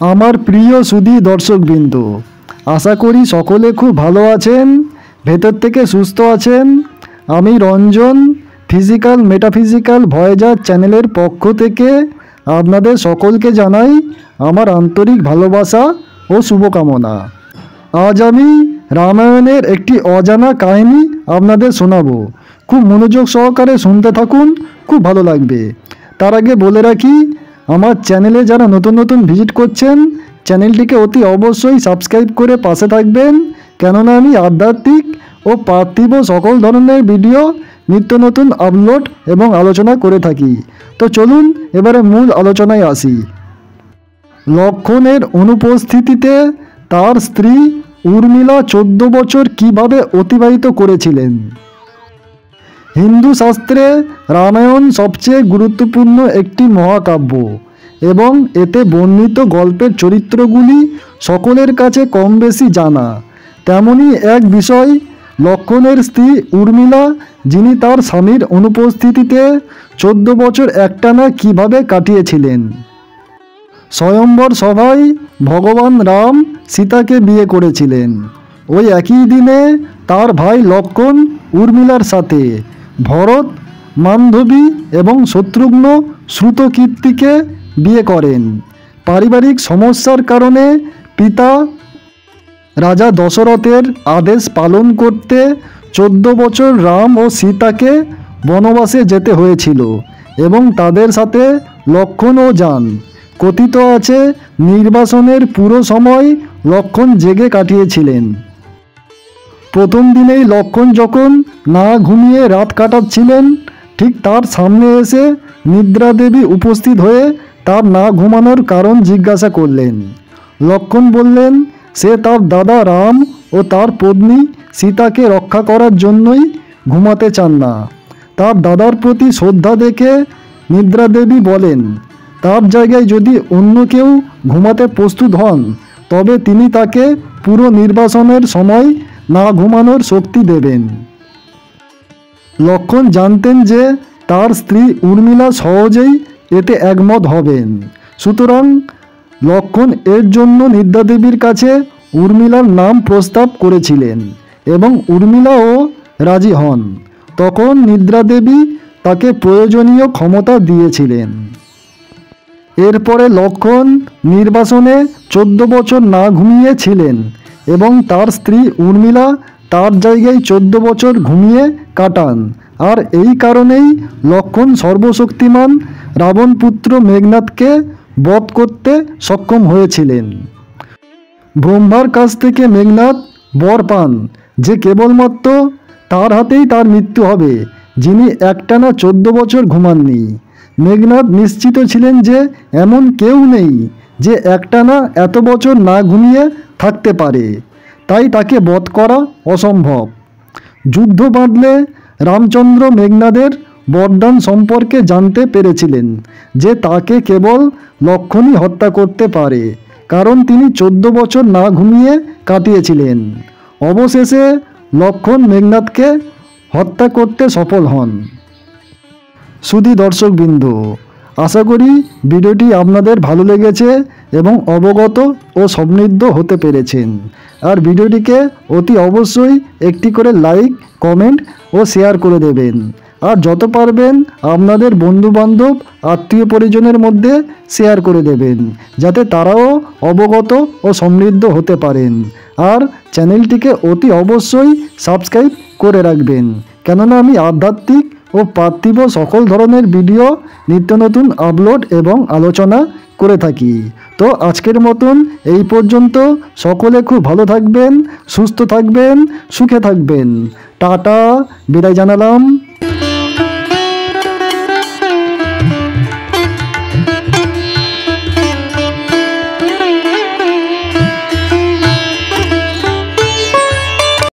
আমার প্রিয় সুধী দর্শকবৃন্দ, আশা করি সকলে খুব ভালো আছেন, ভেতর থেকে সুস্থ আছেন। আমি রঞ্জন ফিজিক্যাল মেটাফিজিক্যাল ভয়েজার চ্যানেলের পক্ষ থেকে আপনাদের সকলকে জানাই আমার আন্তরিক ভালোবাসা ও শুভকামনা। আজ আমি রামায়ণের একটি অজানা কাহিনী আপনাদের শোনাবো। খুব মনোযোগ সহকারে শুনতে থাকুন, খুব ভালো লাগবে। তার আগে বলে রাখি, আমার চ্যানেলে যারা নতুন নতুন ভিজিট করছেন, চ্যানেলটিকে অতি অবশ্যই সাবস্ক্রাইব করে পাশে থাকবেন, কেননা আমি আধ্যাত্মিক ও পার্থিব সকল ধরনের ভিডিও নিত্য নতুন আপলোড এবং আলোচনা করে থাকি। তো চলুন এবারে মূল আলোচনায় আসি। লক্ষ্মণের অনুপস্থিতিতে তার স্ত্রী উর্মিলা 14 বছর কিভাবে অতিবাহিত করেছিলেন। হিন্দু শাস্ত্রে রামায়ণ সবচেয়ে গুরুত্বপূর্ণ একটি মহাকাব্য এবং এতে বর্ণিত গল্পের চরিত্রগুলি সকলের কাছে কম বেশি জানা। তেমনই এক বিষয় লক্ষ্মণের স্ত্রী উর্মিলা, যিনি তার স্বামীর অনুপস্থিতিতে 14 বছর একটানা কিভাবে কাটিয়েছিলেন। স্বয়ম্বর সভায় ভগবান রাম সীতাকে বিয়ে করেছিলেন। ওই একই দিনে তার ভাই লক্ষ্মণ উর্মিলার সাথে ভরত, মান্ধবী এবং শত্রুঘ্ন শ্রুতকীর্তিকে বিয়ে করেন। পারিবারিক সমস্যার কারণে পিতা রাজা দশরথের আদেশ পালন করতে 14 বছর রাম ও সীতাকে বনবাসে যেতে হয়েছিল এবং তাদের সাথে লক্ষ্মণও যান। কথিত আছে, নির্বাসনের পুরো সময় লক্ষ্মণ জেগে কাটিয়েছিলেন। প্রথম দিনেই লক্ষ্মণ যখন না ঘুমিয়ে রাত কাটাচ্ছিলেন, ঠিক তার সামনে এসে নিদ্রা দেবী উপস্থিত হয়ে তার না ঘুমানোর কারণ জিজ্ঞাসা করলেন। লক্ষ্মণ বললেন সে তার দাদা রাম ও তার পত্নী সীতাকে রক্ষা করার জন্যই ঘুমাতে চান না। তার দাদার প্রতি শ্রদ্ধা দেখে নিদ্রা দেবী বলেন, তার জায়গায় যদি অন্য কেউ ঘুমাতে প্রস্তুত হন, তবে তিনি তাকে পুরো নির্বাসনের সময় না ঘুমানোর শক্তি দেবেন। লক্ষ্মণ জানতেন যে তার স্ত্রী উর্মিলা সহজেই এতে একমত হবেন, সুতরাং লক্ষ্মণ এর জন্য নিদ্রা দেবীর কাছে উর্মিলার নাম প্রস্তাব করেছিলেন এবং উর্মিলাও রাজি হন। তখন নিদ্রা দেবী তাকে প্রয়োজনীয় ক্ষমতা দিয়েছিলেন। এরপরে লক্ষ্মণ নির্বাসনে 14 বছর না ঘুমিয়েছিলেন এবং তার স্ত্রী উর্মিলা তার জায়গায় 14 বছর ঘুমিয়ে কাটান। আর এই কারণেই লক্ষ্মণ সর্বশক্তিমান রাবণপুত্র মেঘনাদকে বধ করতে সক্ষম হয়েছিলেন। ব্রহ্মার কাছ থেকে মেঘনাদ বর পান যে কেবলমাত্র তার হাতেই তার মৃত্যু হবে, যিনি একটানা 14 বছর ঘুমাননি। মেঘনাদ নিশ্চিত ছিলেন যে এমন কেউ নেই যে একটানা এত বছর না ঘুমিয়ে থাকতে পারে, তাই তাকে বধ করা অসম্ভব। যুদ্ধ বাঁধলে রামচন্দ্র মেঘনাদের বরদান সম্পর্কে জানতে পেরেছিলেন যে তাকে কেবল লক্ষ্মণই হত্যা করতে পারে, কারণ তিনি 14 বছর না ঘুমিয়ে কাটিয়েছিলেন। অবশেষে লক্ষ্মণ মেঘনাদকে হত্যা করতে সফল হন। সুধী দর্শকবৃন্দ, আশা করি ভিডিওটি আপনাদের ভালো লেগেছে এবং অবগত ও সমৃদ্ধ হতে পেরেছেন। আর ভিডিওটিকে অতি অবশ্যই একটি করে লাইক, কমেন্ট ও শেয়ার করে দেবেন। আর যত পারবেন আপনাদের বন্ধুবান্ধব, আত্মীয় পরিজনের মধ্যে শেয়ার করে দেবেন, যাতে তারাও অবগত ও সমৃদ্ধ হতে পারেন। আর চ্যানেলটিকে অতি অবশ্যই সাবস্ক্রাইব করে রাখবেন, কেননা আমি আধ্যাত্মিক ও পার্থিব সকল ধরনের ভিডিও নিত্য নতুন আপলোড এবং আলোচনা করে থাকি। তো আজকের মতন এই পর্যন্ত। সকলে খুব ভালো থাকবেন, সুস্থ থাকবেন, সুখে থাকবেন। টাটা, বিদায় জানালাম।